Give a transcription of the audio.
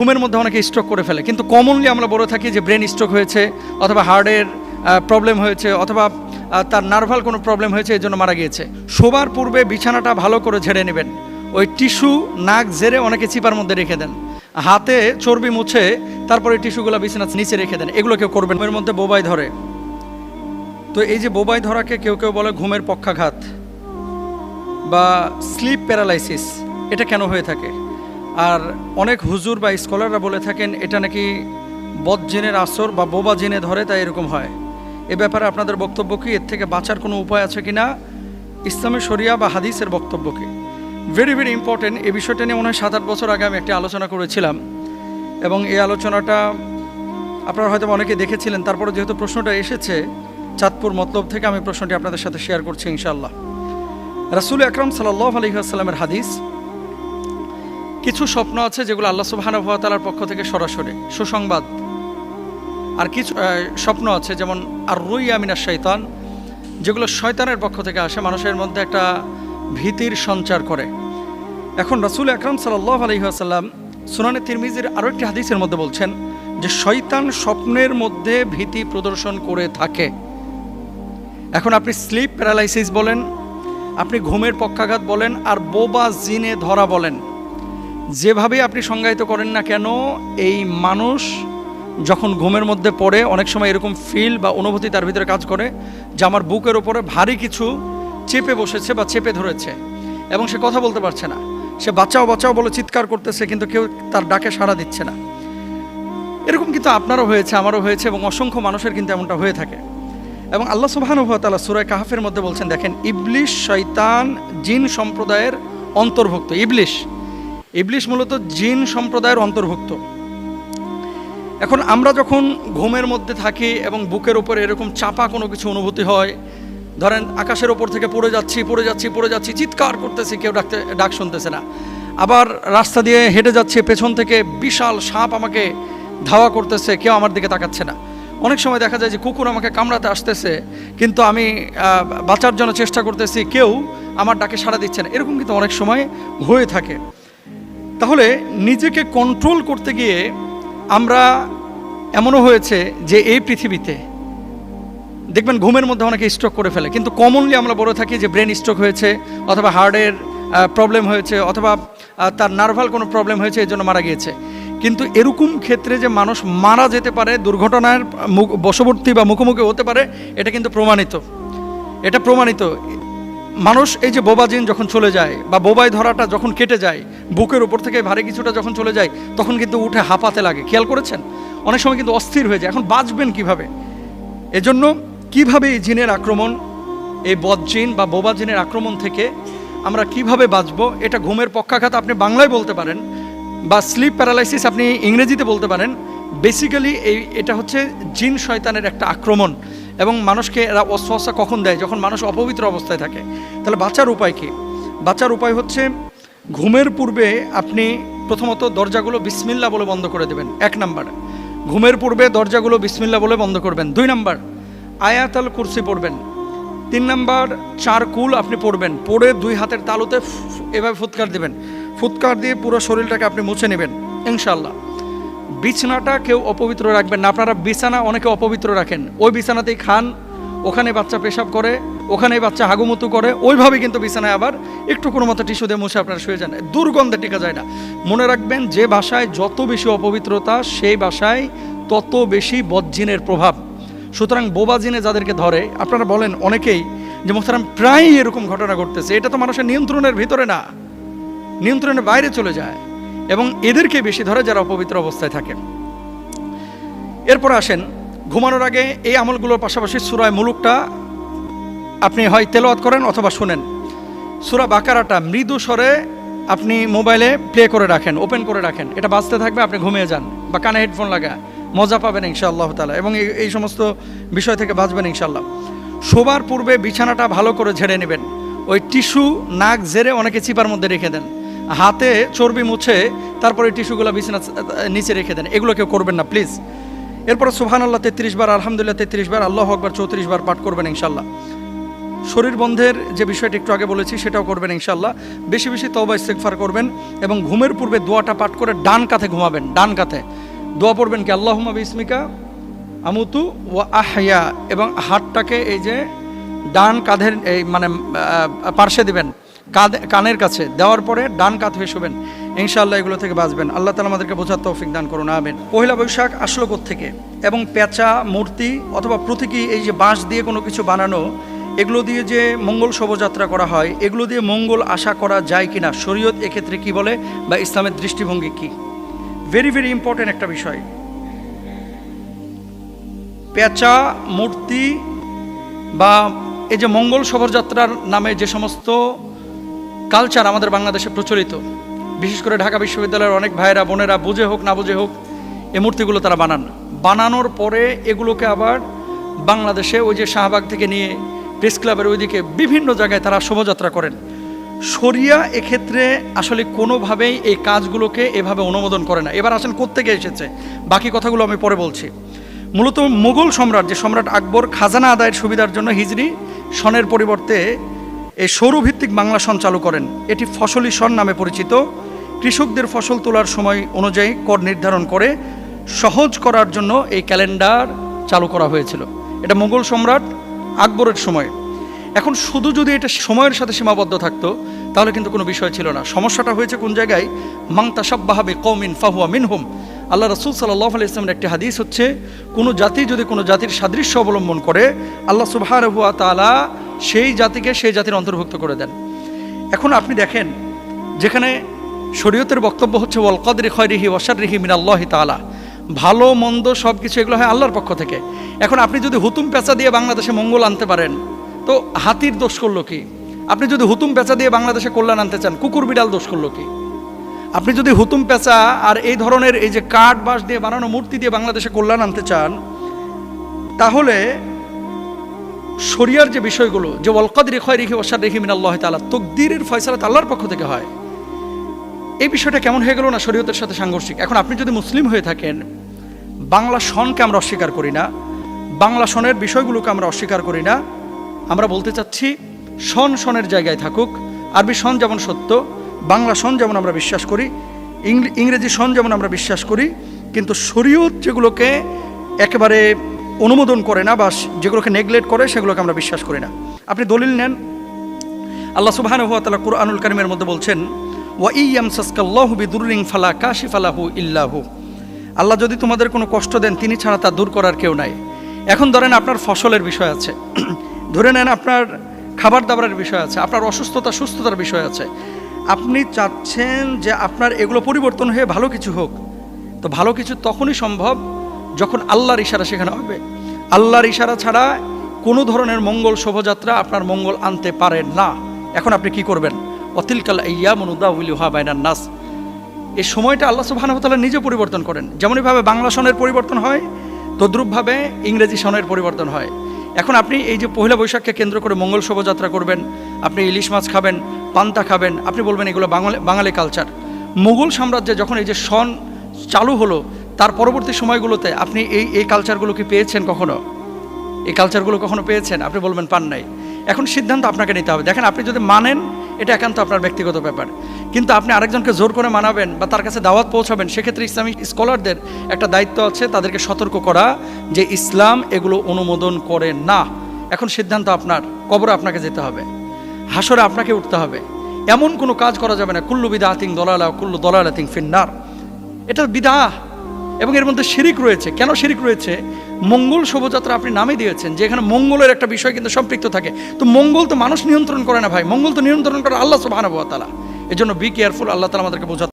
ঘুমের মধ্যে অনেকে স্ট্রোক করে ফেলে, কিন্তু কমনলি আমরা বলে থাকি যে ব্রেন স্ট্রোক হয়েছে অথবা হার্টের প্রবলেম হয়েছে অথবা তার নার্ভাল কোনো প্রবলেম হয়েছে, এই জন্য মারা গিয়েছে। শোবার পূর্বে বিছানাটা ভালো করে ঝেড়ে নেবেন। ওই টিস্যু নাক ঝেড়ে অনেকে চিপার মধ্যে রেখে দেন, হাতে চর্বি মুছে তারপরে টিস্যুগুলো বিছানার নিচে রেখে দেন, এগুলো কেউ করবেন। ঘুমের মধ্যে বোবাই ধরে, তো এই যে বোবাই ধরাকে কেউ কেউ বলে ঘুমের পক্ষাঘাত বা স্লিপ প্যারালাইসিস। এটা কেন হয়ে থাকে? আর অনেক হুজুর বা স্কলাররা বলে থাকেন এটা নাকি বদজিনের আসর বা বোবা জিনে ধরে, তাই এরকম হয়। এ ব্যাপারে আপনাদের বক্তব্য কি? এর থেকে বাঁচার কোনো উপায় আছে কি না? ইসলামী শরিয়া বা হাদিসের বক্তব্য কি? Very very important. এই বিষয়টা নিয়ে মনে হয় 7-8 বছর আগে আমি একটি আলোচনা করেছিলাম, এবং এই আলোচনাটা আপনারা হয়তো অনেকে দেখেছিলেন। তারপরে যেহেতু প্রশ্নটা এসেছে চাঁদপুর মতলব থেকে, আমি প্রশ্নটি আপনাদের সাথে শেয়ার করছি ইনশাআল্লাহ। রাসূল আকরাম সাল্লাল্লাহু আলাইহি ওয়াসাল্লামের হাদিস, কিছু স্বপ্ন আছে যেগুলো আল্লাহ সুবহানাহু ওয়া তাআলার পক্ষ থেকে সরাসরি সুসংবাদ, আর কিছু স্বপ্ন আছে যেমন আর রুইয়া মিনাশ শাইতান, যেগুলো শয়তানের পক্ষ থেকে আসে, মানুষের মধ্যে একটা ভীতির সঞ্চার করে। এখন রাসূল আকরাম সাল্লাল্লাহু আলাইহি ওয়াসাল্লাম সুনানে তিরমিজির আরও একটি হাদিসের মধ্যে বলছেন যে শয়তান স্বপ্নের মধ্যে ভীতি প্রদর্শন করে থাকে। এখন আপনি স্লিপ প্যারালাইসিস বলেন, আপনি ঘুমের পক্ষাঘাত বলেন, আর বোবা জিনে ধরা বলেন, যেভাবে আপনি সংজ্ঞায়িত করেন না কেন, এই মানুষ যখন ঘুমের মধ্যে পড়ে অনেক সময় এরকম ফিল বা অনুভূতি তার ভিতরে কাজ করে যে আমার বুকের ওপরে ভারী কিছু চেপে বসেছে বা চেপে ধরেছে, এবং সে কথা বলতে পারছে না। সে বাঁচাও বাঁচাও বলে চিৎকার করতেছে, কিন্তু কেউ তার ডাকে সাড়া দিচ্ছে না। এরকম কিন্তু আপনারও হয়েছে, আমারও হয়েছে, এবং অসংখ্য মানুষের কিন্তু এমনটা হয়ে থাকে। এবং আল্লাহ সুবহানাহু ওয়া তাআলা সূরা কাহফের মধ্যে বলছেন, দেখেন, ইবলিশ শয়তান জিন সম্প্রদায়ের অন্তর্ভুক্ত। ইবলিশ মূলত জিন সম্প্রদায়ের অন্তর্ভুক্ত। এখন আমরা যখন ঘুমের মধ্যে থাকি এবং বুকের উপরে এরকম চাপা কোনো কিছু অনুভূতি হয়, ধরেন আকাশের ওপর থেকে পড়ে যাচ্ছি, চিৎকার করতেছি, কেউ ডাক শুনতেছে না। আবার রাস্তা দিয়ে হেঁটে যাচ্ছে, পেছন থেকে বিশাল সাপ আমাকে ধাওয়া করতেছে, কেউ আমার দিকে তাকাচ্ছে না। অনেক সময় দেখা যায় যে কুকুর আমাকে কামড়াতে আসতেছে, কিন্তু আমি বাঁচার জন্য চেষ্টা করতেছি, কেউ আমার ডাকে সাড়া দিচ্ছে না। এরকম কিন্তু অনেক সময় হয়ে থাকে। তাহলে নিজেকে কন্ট্রোল করতে গিয়ে আমরা এমনও হয়েছে যে এই পৃথিবীতে দেখবেন ঘুমের মধ্যে অনেকে স্ট্রোক করে ফেলে, কিন্তু কমনলি আমরা বলে থাকি যে ব্রেন স্ট্রোক হয়েছে অথবা হার্টের প্রবলেম হয়েছে অথবা তার নার্ভাল কোনো প্রবলেম হয়েছে, এই জন্য মারা গিয়েছে। কিন্তু এরকম ক্ষেত্রে যে মানুষ মারা যেতে পারে, দুর্ঘটনার বশবর্তী বা মুখোমুখি হতে পারে, এটা কিন্তু প্রমাণিত। মানুষ এই যে বোবা জিন যখন চলে যায় বা বোবাই ধরাটা যখন কেটে যায়, বুকের উপর থেকে ভারী কিছুটা যখন চলে যায়, তখন কিন্তু উঠে হাঁপাতে লাগে। খেয়াল করেছেন? অনেক সময় কিন্তু অস্থির হয়ে যায়। এখন বাঁচবেন কিভাবে? এজন্য কিভাবে এই জিনের আক্রমণ, এই বদজিন বা বোবা জিনের আক্রমণ থেকে আমরা কিভাবে বাঁচবো, এটা ঘুমের পক্ষাঘাত আপনি বাংলায় বলতে পারেন, বা স্লিপ প্যারালাইসিস আপনি ইংরেজিতে বলতে পারেন। বেসিক্যালি এটা হচ্ছে জিন শয়তানের একটা আক্রমণ, এবং মানুষকে এরা ওয়াসওয়াসা কখন দেয়? যখন মানুষ অপবিত্র অবস্থায় থাকে। তাহলে বাঁচার উপায় কি? বাঁচার উপায় হচ্ছে ঘুমের পূর্বে আপনি প্রথমত দরজাগুলো বিসমিল্লাহ বলে বন্ধ করে দেবেন। 1 নাম্বার, ঘুমের পূর্বে দরজাগুলো বিসমিল্লাহ বলে বন্ধ করবেন। 2 নাম্বার, আয়াতুল কুরসি পড়বেন। 3 নাম্বার, 4 কুল আপনি পড়বেন। পড়ে 2 হাতের তালুতে এভাবে ফুৎকার দেবেন। ফুৎকার দিয়ে পুরো শরীরটাকে আপনি মুছে নেবেন ইনশাআল্লাহ। বিছানাটা কেউ অপবিত্র রাখবেন না। আপনারা বিছানা অনেকে অপবিত্র রাখেন, ওই বিছানাতেই খান, ওখানে বাচ্চা পেশাব করে, ওখানেই বাচ্চা হাগুমুতু করে, ওইভাবে কিন্তু বিছানায় আবার একটু কোনো মতো টিস্যু দিয়ে মুছে আপনারা শুয়ে যান। দুর্গন্ধে টিকা যায় না। মনে রাখবেন, যে বাসায় যত বেশি অপবিত্রতা, সেই বাসায় তত বেশি বদজিনের প্রভাব। সুতরাং বোবা জিনে যাদেরকে ধরে, আপনারা বলেন অনেকেই যে মোহতারাম প্রায়ই এরকম ঘটনা ঘটতেছে, এটা তো মানুষের নিয়ন্ত্রণের ভিতরে না, নিয়ন্ত্রণের বাইরে চলে যায়, এবং এদেরকে বেশি ধরে যারা অপবিত্র অবস্থায় থাকে। এরপর আসেন, ঘুমানোর আগে এই আমলগুলোর পাশাপাশি সূরা মুলুকটা আপনি হয় তেলাওয়াত করেন অথবা শুনেন। সূরা বাকারাটা মৃদু স্বরে আপনি মোবাইলে প্লে করে রাখেন, ওপেন করে রাখেন, এটা বাজতে থাকবে, আপনি ঘুমিয়ে যান, বা কানে হেডফোন লাগা, মজা পাবেন ইনশাআল্লাহ তাআলা, এবং এই সমস্ত বিষয় থেকে বাঁচবেন ইনশাআল্লাহ। শোবার পূর্বে বিছানাটা ভালো করে ঝেড়ে নেবেন। ওই টিস্যু নাক ঝেড়ে অনেকে চিপার মধ্যে রেখে দেন, হাতে চর্বি মুছে তারপরে টিস্যুগুলো বিছানার নিচে রেখে দেন, এগুলো কেউ করবেন না প্লিজ। এরপরে সুবহানাল্লাহ 33 বার, আলহামদুলিল্লাহ 33 বার, আল্লাহু আকবার 34 বার পাঠ করবেন ইনশাআল্লাহ। শরীর বন্ধের যে বিষয়টা একটু আগে বলেছি সেটাও করবেন ইনশাআল্লাহ। বেশি বেশি তওবা ইস্তেগফার করবেন এবং ঘুমের পূর্বে দোয়াটা পাঠ করে ডান কাঁধে ঘুমাবেন। ডান কাঁধে দোয়া পড়বেন কি আল্লাহুম্মা বিসমিকা আমুতু ওয়া আহইয়া, এবং হাতটাকে এই যে ডান কাঁধের এই মানে পার্শ্বে দিবেন, কানের কাছে দেওয়ার পরে ডান কাঁধ হয়ে শোবেন। ইনশাআল্লাহ এগুলো থেকে বাঁচবেন। আল্লাহ তাআলা আমাদেরকে বোঝার তৌফিক দান করুন, আমিন। পহেলা বৈশাখ আসলো কোত্থেকে, এবং পেঁচা, মূর্তি অথবা প্রতীকী এই যে বাঁশ দিয়ে কোনো কিছু বানানো, এগুলো দিয়ে যে মঙ্গল শোভাযাত্রা করা হয়, এগুলো দিয়ে মঙ্গল আশা করা যায় কিনা, শরীয়ত এক্ষেত্রে কি বলে বা ইসলামের দৃষ্টিভঙ্গি কি? ভেরি ভেরি ইম্পর্টেন্ট একটা বিষয়। পেঁচা, মূর্তি বা এই যে মঙ্গল শোভাযাত্রার নামে যে সমস্ত কালচার আমাদের বাংলাদেশে প্রচলিত, বিশেষ করে ঢাকা বিশ্ববিদ্যালয়ের অনেক ভাইয়েরা বোনেরা বুঝে হোক না বুঝে হোক এই মূর্তিগুলো তারা বানানোর পরে এগুলোকে আবার বাংলাদেশে ওই যে শাহবাগ থেকে নিয়ে প্রেস ক্লাবের ওইদিকে বিভিন্ন জায়গায় তারা শোভাযাত্রা করেন। শরিয়া এক্ষেত্রে আসলে কোনোভাবেই এই কাজগুলোকে এভাবে অনুমোদন করে না। এবার আসেন কোত্থেকে এসেছে, বাকি কথাগুলো আমি পরে বলছি। মূলত মুঘল সম্রাট যে সম্রাট আকবর খাজানা আদায়ের সুবিধার জন্য হিজরি সনের পরিবর্তে এই সৌরভিত্তিক বাংলা সন চালু করেন। এটি ফসলি সন নামে পরিচিত। কৃষকদের ফসল তোলার সময় অনুযায়ী কর নির্ধারণ করে সহজ করার জন্য এই ক্যালেন্ডার চালু করা হয়েছিল। এটা মুঘল সম্রাট আকবরের সময়। এখন শুধু যদি এটা সময়ের সাথে সীমাবদ্ধ থাকতো তাহলে কিন্তু কোনো বিষয় ছিল না। সমস্যাটা হয়েছে কোন জায়গায়, মান তাশাব্বাহা বিকওমিন ফাহুয়া মিনহুম। আল্লাহ রাসূল সাল্লাল্লাহু আলাইহি ওয়াসাল্লামের একটি হাদিস হচ্ছে, কোনো জাতি যদি কোনো জাতির সাদৃশ্য অবলম্বন করে আল্লাহ সুবহানাহু ওয়া তাআলা সেই জাতিকে সেই জাতির অন্তর্ভুক্ত করে দেন। এখন আপনি দেখেন, যেখানে শরীয়তের বক্তব্য হচ্ছে ওয়াল কদরি খায়রিহি ওয়া শাররিহি মিনাল্লাহি তাআলা, ভালো মন্দ সব কিছু এগুলো হয় আল্লাহর পক্ষ থেকে। এখন আপনি যদি হুতুম পেঁচা দিয়ে বাংলাদেশে মঙ্গল আনতে পারেন তো হাতির দোষ করলো কি? আপনি যদি হুতুম পেঁচা দিয়ে বাংলাদেশে কল্যাণ আনতে চান, কুকুর বিড়াল দোষ করলো কি? আপনি যদি হুতুম পেঁচা আর এই ধরনের এই যে কাঠ বাঁশ দিয়ে বানানো মূর্তি দিয়ে বাংলাদেশে কল্যাণ আনতে চান, তাহলে শরিয়ার যে বিষয়গুলো, যে ওয়াল কদরি খায়রিহি ওয়া শাররিহি মিনাল্লাহি তাআলা, তাকদীরের ফয়সালা আল্লাহর পক্ষ থেকে হয়, এই বিষয়টা কেমন হয়ে গেল না শরীয়তের সাথে সাংঘর্ষিক। এখন আপনি যদি মুসলিম হয়ে থাকেন, বাংলা সনকে আমরা অস্বীকার করি না, বাংলা সনের বিষয়গুলোকে আমরা অস্বীকার করি না। আমরা বলতে চাচ্ছি সনের জায়গায় থাকুক। আরবি সন যেমন সত্য, বাংলা সন যেমন আমরা বিশ্বাস করি, ইংরেজি সন যেমন আমরা বিশ্বাস করি, কিন্তু শরীয়ত যেগুলোকে একেবারে অনুমোদন করে না বা যেগুলোকে নেগলেক্ট করে সেগুলোকে আমরা বিশ্বাস করি না। আপনি দলিল নেন, আল্লাহ সুবহানাহু ওয়া তাআলা কুরআনুল কারীমের মধ্যে বলছেন, ওয়া ইয়ামসাসকাল্লাহু বিদুররিন ফালা কাশিফা লাহু ইল্লা হু। আল্লাহ যদি তোমাদের কোনো কষ্ট দেন তিনি ছাড়া তা দূর করার কেউ নাই। এখন ধরেন আপনার ফসলের বিষয় আছে, ধরে নেন আপনার খাবার দাবারের বিষয় আছে, আপনার অসুস্থতা সুস্থতার বিষয় আছে, আপনি চাচ্ছেন যে আপনার এগুলো পরিবর্তন হয়ে ভালো কিছু হোক। তো ভালো কিছু তখনই সম্ভব যখন আল্লাহর ইশারা সেখানে হবে। আল্লাহর ইশারা ছাড়া কোনো ধরনের মঙ্গল শোভাযাত্রা আপনার মঙ্গল আনতে পারে না। এখন আপনি কি করবেন? অতিলকাল আইয়ামু নুদাউলিহা বাইনান নাস। এই সময়টা আল্লাহ সুবহানাহু ওয়া তাআলা নিজে পরিবর্তন করেন। যেমনইভাবে বাংলা সনের পরিবর্তন হয়, তদ্রূপভাবে ইংরেজি সনের পরিবর্তন হয়। এখন আপনি এই যে পহেলা বৈশাখকে কেন্দ্র করে মঙ্গল শোভাযাত্রা করবেন, আপনি ইলিশ মাছ খাবেন, পান্তা খাবেন, আপনি বলবেন এগুলো বাঙালি কালচার। মুঘল সাম্রাজ্যে যখন এই যে সন চালু হলো, তার পরবর্তী সময়গুলোতে আপনি এই কালচারগুলো কি পেয়েছেন কখনো? এই কালচারগুলো কখনো পেয়েছেন? আপনি বলবেন পান নাই। এখন সিদ্ধান্ত আপনাকে নিতে হবে। দেখেন, আপনি যদি মানেন এটা একান্ত আপনার ব্যক্তিগত ব্যাপার, কিন্তু আপনি আরেকজনকে জোর করে মানাবেন বা তার কাছে দাওয়াত পৌঁছাবেন, সেক্ষেত্রে ইসলামিক স্কলারদের একটা দায়িত্ব আছে তাদেরকে সতর্ক করা যে ইসলাম এগুলো অনুমোদন করে না। এখন সিদ্ধান্ত আপনার, কবরে আপনাকে যেতে হবে, হাসরে আপনাকে উঠতে হবে। এমন কোনো কাজ করা যাবে না, কুল্লু বিদআতিন দালালা কুল্লু দালালাতিন ফিন্নার। এটা বিদআহ এবং এর মধ্যে শিরিক রয়েছে। কেন শিরিক রয়েছে? মঙ্গল শোভাযাত্রা আপনি নামে দিয়েছেন, যে এখানে মঙ্গলের একটা বিষয় কিন্তু সম্পৃক্ত থাকে। তো মঙ্গল তো মানুষ নিয়ন্ত্রণ করে না ভাই, মঙ্গল তো নিয়ন্ত্রণ করে আল্লাহ সুবহানাহু ওয়া তাআলা। এজন্য বি কেয়ারফুল। আল্লাহ তাআলা আমাদেরকে বোঝাতে